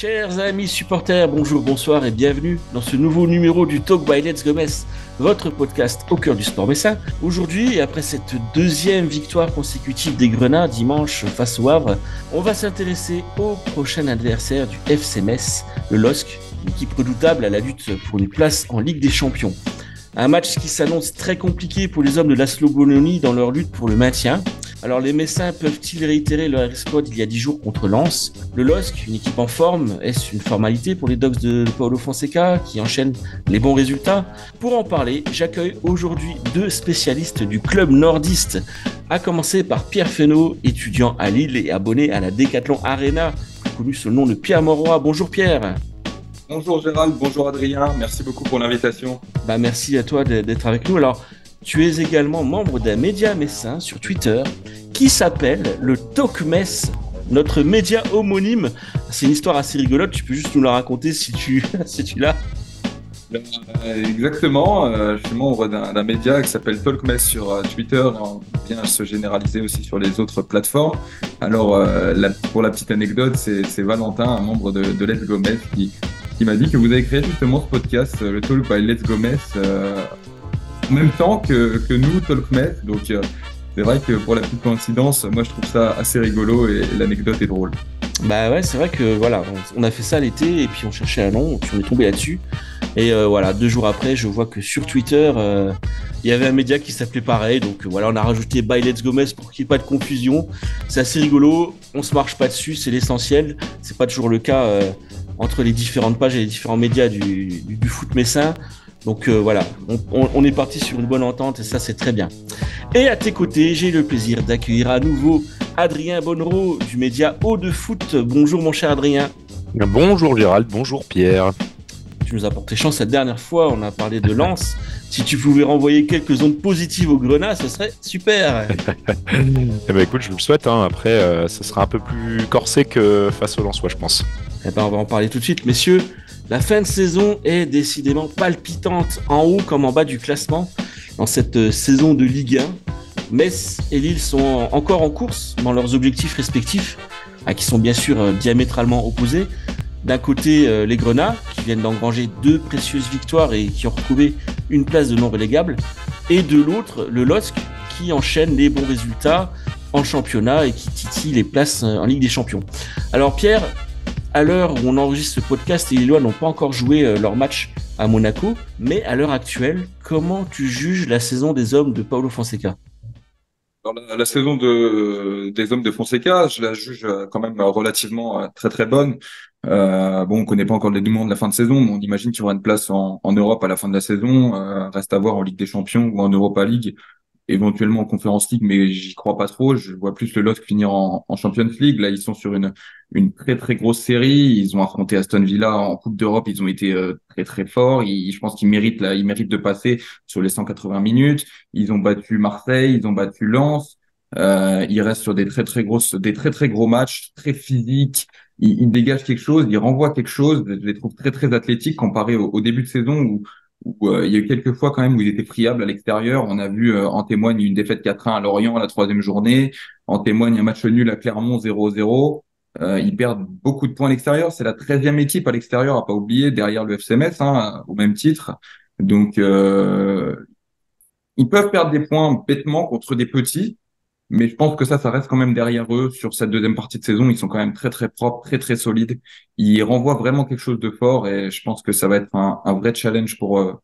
Chers amis supporters, bonjour, bonsoir et bienvenue dans ce nouveau numéro du Talk by Let's Go Metz, votre podcast au cœur du sport messin. Aujourd'hui, après cette deuxième victoire consécutive des Grenats dimanche face au Havre, on va s'intéresser au prochain adversaire du FC Metz, le LOSC, une équipe redoutable à la lutte pour une place en Ligue des Champions. Un match qui s'annonce très compliqué pour les hommes de Laszlo Bologna dans leur lutte pour le maintien. Alors les Messins peuvent-ils réitérer leur exploit d'il y a 10 jours contre Lens? Le LOSC, une équipe en forme, est-ce une formalité pour les Dogs de Paulo Fonseca qui enchaînent les bons résultats? Pour en parler, j'accueille aujourd'hui deux spécialistes du club nordiste, à commencer par Pierre Fesneau, étudiant à Lille et abonné à la Decathlon Arena, plus connu sous le nom de Pierre Mauroy. Bonjour Pierre. Bonjour Gérald, bonjour Adrien, merci beaucoup pour l'invitation. Merci à toi d'être avec nous. Alors, tu es également membre d'un média messin sur Twitter qui s'appelle le Talk Metz, notre média homonyme. C'est une histoire assez rigolote, tu peux juste nous la raconter si tu l'as. Exactement, je suis membre d'un média qui s'appelle Talk Metz sur Twitter et on vient se généraliser aussi sur les autres plateformes. Alors, pour la petite anecdote, c'est Valentin, un membre de Let's Go Metz, qui m'a dit que vous avez créé justement ce podcast, le Talk by Let's Go Metz, en même temps que nous, Talk Metz. Donc, c'est vrai que pour la petite coïncidence, moi je trouve ça assez rigolo et l'anecdote est drôle. Bah ouais, c'est vrai que voilà, on a fait ça l'été et puis on cherchait un nom, puis on est tombé là-dessus. Et voilà, 2 jours après, je vois que sur Twitter, il y avait un média qui s'appelait pareil. Donc voilà, on a rajouté By Let's Go Metz pour qu'il n'y ait pas de confusion. C'est assez rigolo, on se marche pas dessus, c'est l'essentiel. C'est pas toujours le cas entre les différentes pages et les différents médias du foot messin. Donc voilà, on est parti sur une bonne entente et ça c'est très bien. Et à tes côtés, j'ai le plaisir d'accueillir à nouveau Adrien Bonnereau du média Eau de Foot. Bonjour mon cher Adrien. Bonjour Gérald, bonjour Pierre. Tu nous as porté chance la dernière fois, on a parlé de Lens. Si tu pouvais renvoyer quelques ondes positives au Grenat, ce serait super. Eh ben écoute, je vous le souhaite, hein. Après ça sera un peu plus corsé que face au Lensois, je pense. Eh ben on va en parler tout de suite, messieurs. La fin de saison est décidément palpitante en haut comme en bas du classement dans cette saison de Ligue 1. Metz et Lille sont encore en course dans leurs objectifs respectifs, qui sont bien sûr diamétralement opposés. D'un côté, les Grenats, qui viennent d'engranger 2 précieuses victoires et qui ont retrouvé une place de non relégable. Et de l'autre, le LOSC, qui enchaîne les bons résultats en championnat et qui titille les places en Ligue des Champions. Alors Pierre, à l'heure où on enregistre ce podcast, les Lillois n'ont pas encore joué leur match à Monaco, mais à l'heure actuelle, comment tu juges la saison des hommes de Paulo Fonseca? Alors, la saison des hommes de Fonseca, je la juge quand même relativement très très bonne. Bon, on connaît pas encore le dénouement de la fin de saison, mais on imagine qu'il y aura une place en Europe à la fin de la saison. Reste à voir en Ligue des Champions ou en Europa League, éventuellement en Conference League, mais j'y crois pas trop. Je vois plus le LOSC finir en Champions League. Là, ils sont sur une très très grosse série. Ils ont affronté Aston Villa en Coupe d'Europe. Ils ont été très très forts. Je pense qu'ils méritent ils méritent de passer sur les 180 minutes. Ils ont battu Marseille, ils ont battu Lens. Ils restent sur des très très gros matchs, très physiques. Ils dégagent quelque chose, ils renvoient quelque chose. Je les trouve très très athlétiques comparé au début de saison où il y a eu quelques fois quand même où ils étaient friables à l'extérieur. On a vu en témoigne une défaite 4-1 à Lorient à la 3e journée. En témoigne un match nul à Clermont 0-0. Ils perdent beaucoup de points à l'extérieur. C'est la 13e équipe à l'extérieur, à pas oublier, derrière le FC Metz, hein, au même titre. Donc, ils peuvent perdre des points bêtement contre des petits, mais je pense que ça reste quand même derrière eux sur cette deuxième partie de saison. Ils sont quand même très, très propres, très, très solides. Ils renvoient vraiment quelque chose de fort et je pense que ça va être un vrai challenge pour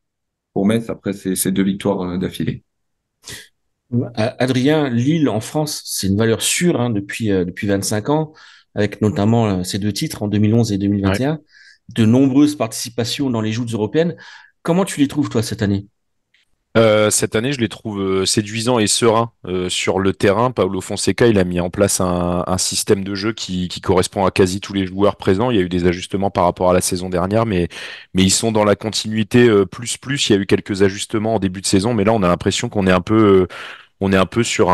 Metz après ces 2 victoires d'affilée. Adrien, Lille en France, c'est une valeur sûre depuis 25 ans, avec notamment ces 2 titres en 2011 et 2021, Ouais. de nombreuses participations dans les joutes européennes. Comment tu les trouves, toi, cette année? Cette année, je les trouve séduisants et sereins sur le terrain. Paulo Fonseca, il a mis en place un système de jeu qui correspond à quasi tous les joueurs présents. Il y a eu des ajustements par rapport à la saison dernière, mais ils sont dans la continuité plus. Il y a eu quelques ajustements en début de saison, mais là, on a l'impression qu'on est on est un peu sur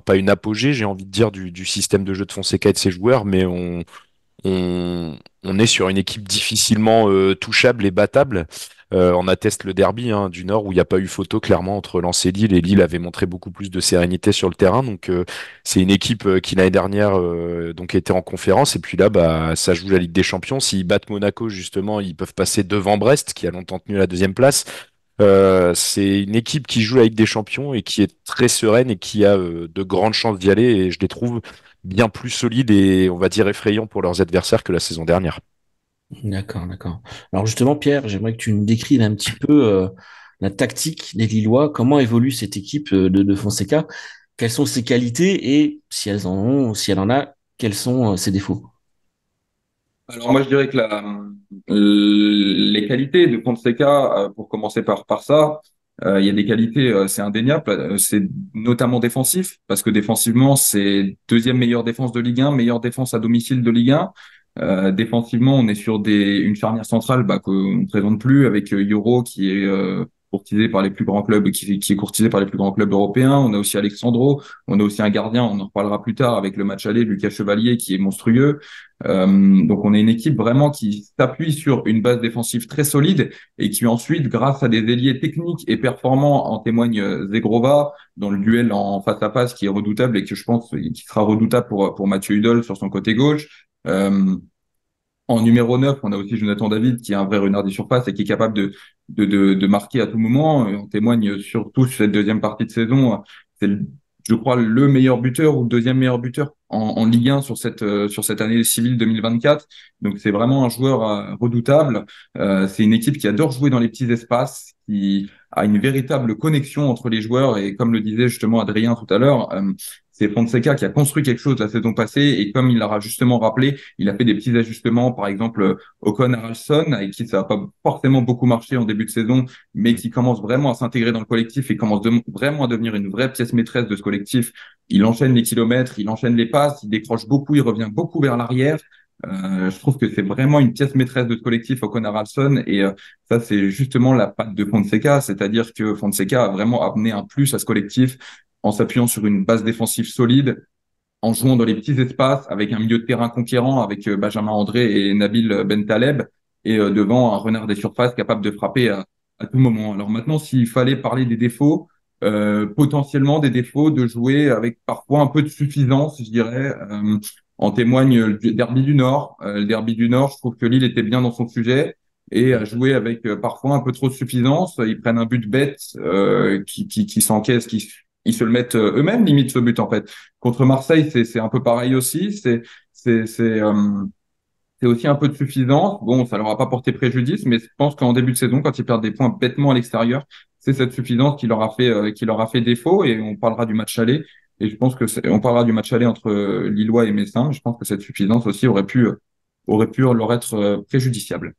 pas une apogée, j'ai envie de dire, du système de jeu de Fonseca et de ses joueurs, mais on est sur une équipe difficilement touchable et battable. On atteste le derby du Nord où il n'y a pas eu photo clairement entre Lens et Lille avait montré beaucoup plus de sérénité sur le terrain. Donc c'est une équipe qui l'année dernière donc était en conférence et puis là bah ça joue la Ligue des Champions. S'ils battent Monaco justement, ils peuvent passer devant Brest qui a longtemps tenu la deuxième place. C'est une équipe qui joue la Ligue des Champions et qui est très sereine et qui a de grandes chances d'y aller et je les trouve bien plus solides et on va dire effrayants pour leurs adversaires que la saison dernière. D'accord, d'accord. Alors justement, Pierre, j'aimerais que tu nous décrives un petit peu la tactique des Lillois. Comment évolue cette équipe de Fonseca? Quelles sont ses qualités et si elles en ont, si elle en a, quels sont ses défauts? Alors moi je dirais que les qualités de Fonseca, pour commencer par ça, il y a des qualités, c'est indéniable, c'est notamment défensif, parce que défensivement c'est deuxième meilleure défense de Ligue 1, meilleure défense à domicile de Ligue 1. Défensivement, on est sur une charnière centrale qu'on ne présente plus avec Yoro qui est courtisé par les plus grands clubs, qui est courtisé par les plus grands clubs européens. On a aussi Alexandro, on a aussi un gardien, on en reparlera plus tard avec le match aller, Lucas Chevalier qui est monstrueux. Donc on est une équipe vraiment qui s'appuie sur une base défensive très solide et qui ensuite, grâce à des ailiers techniques et performants, en témoigne Zegrova dans le duel en face à face qui est redoutable et que je pense qui sera redoutable pour Mathieu Hudol sur son côté gauche. En numéro 9, on a aussi Jonathan David qui est un vrai renard des surfaces et qui est capable de marquer à tout moment. Et on témoigne surtout sur cette deuxième partie de saison. C'est, je crois, le meilleur buteur ou le deuxième meilleur buteur en Ligue 1 sur cette année civile 2024. Donc c'est vraiment un joueur redoutable. C'est une équipe qui adore jouer dans les petits espaces, qui a une véritable connexion entre les joueurs. Et comme le disait justement Adrien tout à l'heure, c'est Fonseca qui a construit quelque chose la saison passée et comme il l'a justement rappelé, il a fait des petits ajustements, par exemple Ocon Haraldsson, avec qui ça n'a pas forcément beaucoup marché en début de saison, mais qui commence vraiment à s'intégrer dans le collectif et commence vraiment à devenir une vraie pièce maîtresse de ce collectif. Il enchaîne les kilomètres, il enchaîne les passes, il décroche beaucoup, il revient beaucoup vers l'arrière. Je trouve que c'est vraiment une pièce maîtresse de ce collectif, Ocon Haraldsson, et ça c'est justement la patte de Fonseca, c'est-à-dire que Fonseca a vraiment amené un plus à ce collectif en s'appuyant sur une base défensive solide, en jouant dans les petits espaces, avec un milieu de terrain conquérant, avec Benjamin André et Nabil Bentaleb, et devant un renard des surfaces capable de frapper à tout moment. Alors maintenant, s'il fallait parler des défauts, potentiellement des défauts de jouer avec parfois un peu de suffisance, je dirais. En témoigne le derby du Nord. Le derby du Nord, je trouve que Lille était bien dans son sujet et a joué avec parfois un peu trop de suffisance. Ils prennent un but bête qui s'encaisse, ils se le mettent eux-mêmes limite ce but en fait. Contre Marseille, c'est un peu pareil aussi. C'est aussi un peu de suffisance. Bon, ça leur a pas porté préjudice, mais je pense qu'en début de saison, quand ils perdent des points bêtement à l'extérieur, c'est cette suffisance qui leur a fait défaut. Et on parlera du match aller. Et je pense que on parlera du match aller entre Lillois et Messin. Je pense que cette suffisance aussi aurait pu leur être préjudiciable.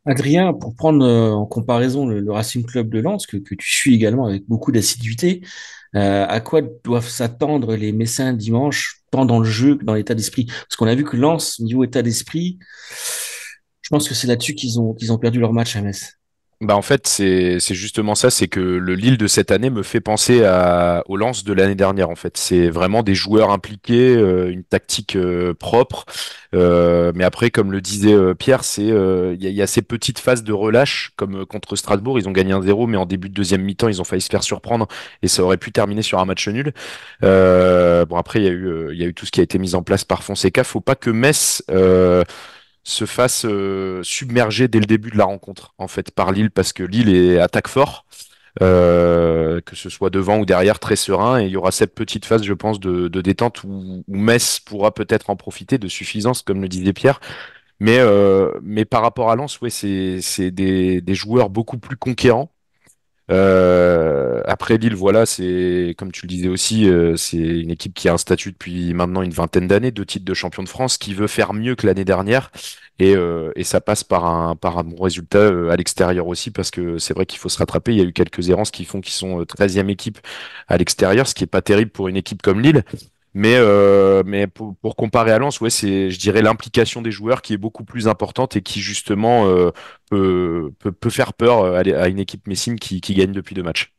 Adrien, pour prendre en comparaison le Racing Club de Lens, que tu suis également avec beaucoup d'assiduité, à quoi doivent s'attendre les Messins dimanche, tant dans le jeu que dans l'état d'esprit? Parce qu'on a vu que Lens, niveau état d'esprit, je pense que c'est là-dessus qu'ils ont perdu leur match à Metz. Bah en fait c'est justement ça, c'est que le Lille de cette année me fait penser au Lens de l'année dernière en fait. C'est vraiment des joueurs impliqués, une tactique propre. Mais après comme le disait Pierre, il y a ces petites phases de relâche comme contre Strasbourg, ils ont gagné 1-0 mais en début de deuxième mi-temps ils ont failli se faire surprendre et ça aurait pu terminer sur un match nul. Bon après il y a eu tout ce qui a été mis en place par Fonseca. Faut pas que Metz se fasse submerger dès le début de la rencontre, en fait, par Lille, parce que Lille attaque fort, que ce soit devant ou derrière, très serein, et il y aura cette petite phase, je pense, de détente où Metz pourra peut-être en profiter de suffisance, comme le disait Pierre. Mais par rapport à Lens, ouais, c'est des joueurs beaucoup plus conquérants. Après Lille, voilà, c'est comme tu le disais aussi, c'est une équipe qui a un statut depuis maintenant une vingtaine d'années, 2 titres de champion de France, qui veut faire mieux que l'année dernière, et ça passe par un bon résultat à l'extérieur aussi, parce que c'est vrai qu'il faut se rattraper. Il y a eu quelques errances qui font qu'ils sont 13e équipe à l'extérieur, ce qui est pas terrible pour une équipe comme Lille. Mais pour comparer à Lens, ouais, je dirais, l'implication des joueurs qui est beaucoup plus importante et qui justement peut faire peur à une équipe messine qui gagne depuis 2 matchs.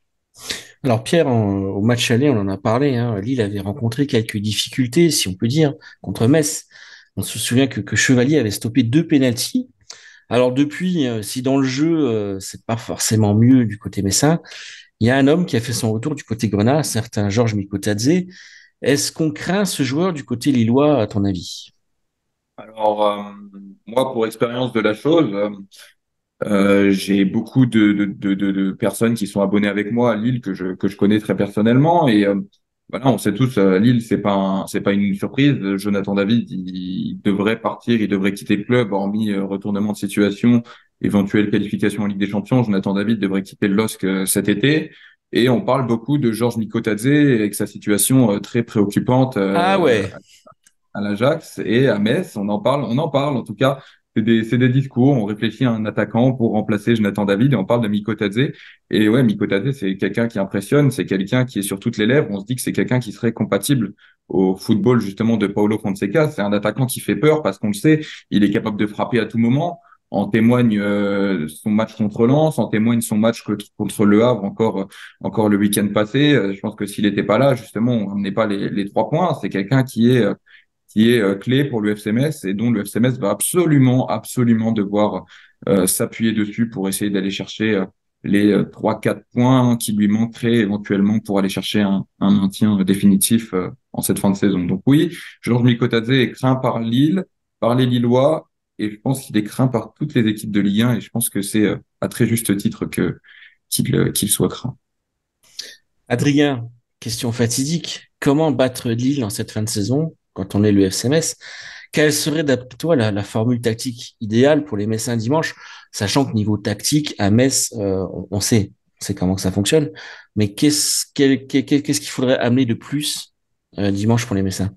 Alors Pierre, au match aller, on en a parlé, hein, Lille avait rencontré quelques difficultés, si on peut dire, contre Metz. On se souvient que Chevalier avait stoppé 2 pénaltys. Alors depuis, si dans le jeu, c'est pas forcément mieux du côté messin, il y a un homme qui a fait son retour du côté grenat, un certain Georges Mikotadze. Est-ce qu'on craint ce joueur du côté lillois, à ton avis? Alors, moi, pour expérience de la chose, j'ai beaucoup de personnes qui sont abonnées avec moi à Lille que je connais très personnellement et voilà, on sait tous, Lille, c'est pas une surprise. Jonathan David, il devrait partir, il devrait quitter le club, hormis retournement de situation, éventuelle qualification en Ligue des Champions. Jonathan David devrait quitter le LOSC cet été. Et on parle beaucoup de Georges Mikotadze avec sa situation très préoccupante Ah ouais. à l'Ajax et à Metz. On en parle en tout cas. C'est des discours. On réfléchit à un attaquant pour remplacer Jonathan David et on parle de Mikotadze. Et ouais, Mikotadze, c'est quelqu'un qui impressionne. C'est quelqu'un qui est sur toutes les lèvres. On se dit que c'est quelqu'un qui serait compatible au football justement de Paulo Fonseca. C'est un attaquant qui fait peur parce qu'on le sait. Il est capable de frapper à tout moment. En témoigne son match contre Lens, en témoigne son match contre Le Havre encore le week-end passé. Je pense que s'il n'était pas là, justement, on n'amenait pas les 3 points. C'est quelqu'un qui est clé pour le FC Metz et dont le FC Metz va absolument devoir s'appuyer dessus pour essayer d'aller chercher les 3-4 points qui lui manqueraient éventuellement pour aller chercher un maintien définitif en cette fin de saison. Donc oui, Georges Mikotadze est craint par Lille, par les Lillois, et je pense qu'il est craint par toutes les équipes de Ligue 1, et je pense que c'est à très juste titre qu'il soit craint. Adrien, question fatidique. Comment battre Lille en cette fin de saison quand on est le FC Metz? Quelle serait d'après toi la formule tactique idéale pour les Messins dimanche, sachant que niveau tactique, à Metz, on sait comment que ça fonctionne, mais qu'est-ce qu'il faudrait amener de plus dimanche pour les Messins?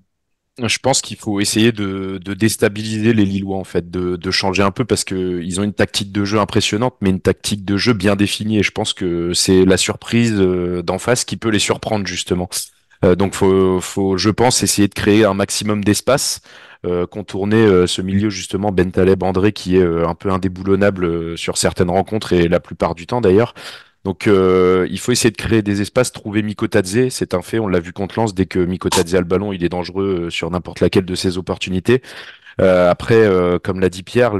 Je pense qu'il faut essayer de déstabiliser les Lillois en fait, de changer un peu parce que ils ont une tactique de jeu impressionnante, mais une tactique de jeu bien définie. Et je pense que c'est la surprise d'en face qui peut les surprendre justement. Donc je pense, essayer de créer un maximum d'espace, contourner ce milieu justement Bentaleb André qui est un peu indéboulonnable sur certaines rencontres et la plupart du temps d'ailleurs. Donc il faut essayer de créer des espaces, trouver Mikotadze, c'est un fait, on l'a vu contre Lens, dès que Mikotadze a le ballon, il est dangereux sur n'importe laquelle de ses opportunités. Après, comme l'a dit Pierre,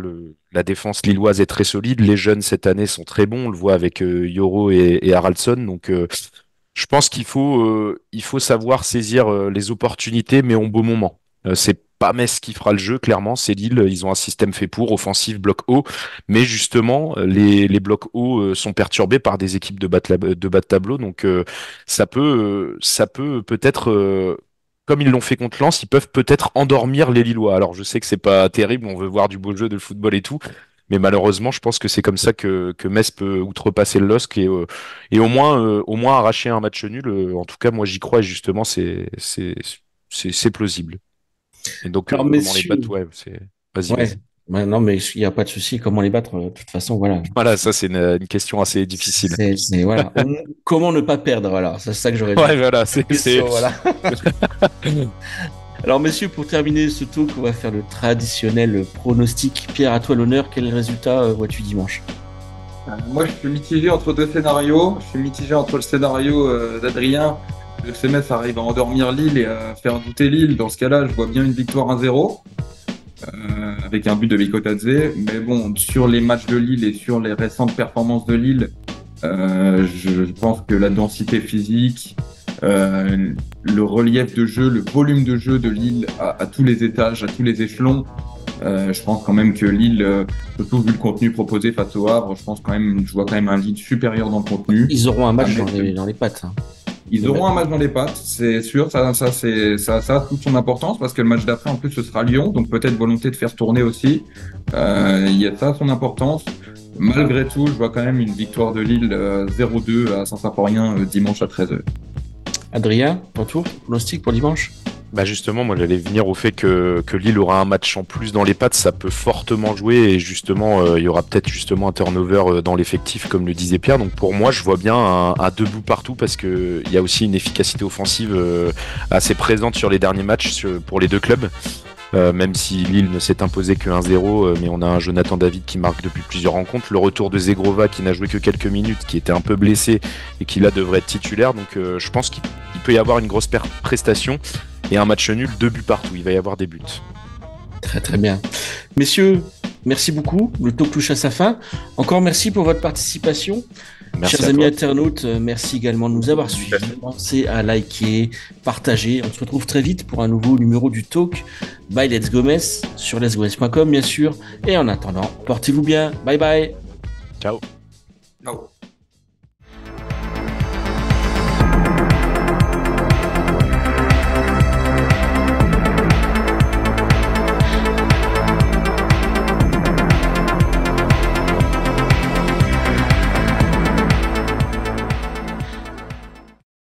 la défense lilloise est très solide, les jeunes cette année sont très bons, on le voit avec Yoro et Haraldsson, donc je pense il faut savoir saisir les opportunités, mais au bon moment. C'est pas Metz qui fera le jeu, clairement, c'est Lille. Ils ont un système fait pour, offensif, bloc haut. Mais justement, les blocs hauts sont perturbés par des équipes de bas de tableau. Donc ça peut peut-être, comme ils l'ont fait contre Lens, ils peuvent peut-être endormir les Lillois. Alors je sais que c'est pas terrible, on veut voir du beau jeu, de football et tout. Mais malheureusement, je pense que c'est comme ça que Metz peut outrepasser le LOSC et au moins arracher un match nul. En tout cas, moi j'y crois et justement c'est plausible. Et donc Alors, comment les battre, messieurs, ouais, vas-y, ouais, vas-y. ouais, non, mais il n'y a pas de souci. Comment les battre? De toute façon, voilà. Voilà, ça c'est une question assez difficile. Voilà. Comment ne pas perdre? Voilà, c'est ça que j'aurais dit. Ouais, voilà, Question, voilà. Alors, messieurs, pour terminer ce talk, on va faire le traditionnel pronostic. Pierre, à toi l'honneur. Quel résultat vois-tu dimanche? Moi, je suis mitigé entre deux scénarios. Je suis mitigé entre le scénario d'Adrien. Le CMS arrive à endormir Lille et à faire douter Lille. Dans ce cas-là, je vois bien une victoire 1-0 avec un but de Mikotadze. Mais bon, sur les matchs de Lille et sur les récentes performances de Lille, je pense que la densité physique, le relief de jeu, le volume de jeu de Lille à tous les étages, à tous les échelons, je pense quand même que Lille, surtout vu le contenu proposé face au Havre, je vois quand même un Lille supérieur dans le contenu. Ils auront un match dans les pattes. Hein. Ils auront un match dans les pattes, c'est sûr. Ça a toute son importance parce que le match d'après, en plus, ce sera Lyon, donc peut-être volonté de faire tourner aussi. Il y a ça son importance. Malgré tout, je vois quand même une victoire de Lille 0-2 à Saint-Symphorien dimanche à 13h. Adrien, ton tour, pronostic pour dimanche? Bah justement, moi j'allais venir au fait que Lille aura un match en plus dans les pattes, ça peut fortement jouer et justement il y aura peut-être justement un turnover dans l'effectif comme le disait Pierre. Donc pour moi je vois bien un deux buts partout parce que il y a aussi une efficacité offensive assez présente sur les derniers matchs pour les deux clubs. Même si Lille ne s'est imposé que 1-0, mais on a un Jonathan David qui marque depuis plusieurs rencontres. Le retour de Zegrova qui n'a joué que quelques minutes, qui était un peu blessé et qui là devrait être titulaire. Donc je pense qu'il peut y avoir une grosse prestation et un match nul, 2 buts partout. Il va y avoir des buts. Très très bien. Messieurs, merci beaucoup. Le talk touche à sa fin. Encore merci pour votre participation. Merci Chers à amis toi. internautes, merci également de nous avoir suivis. Pensez à liker, partager. On se retrouve très vite pour un nouveau numéro du talk by Let's Gomez sur letsgomez.com bien sûr. Et en attendant, portez-vous bien. Bye bye. Ciao. Ciao.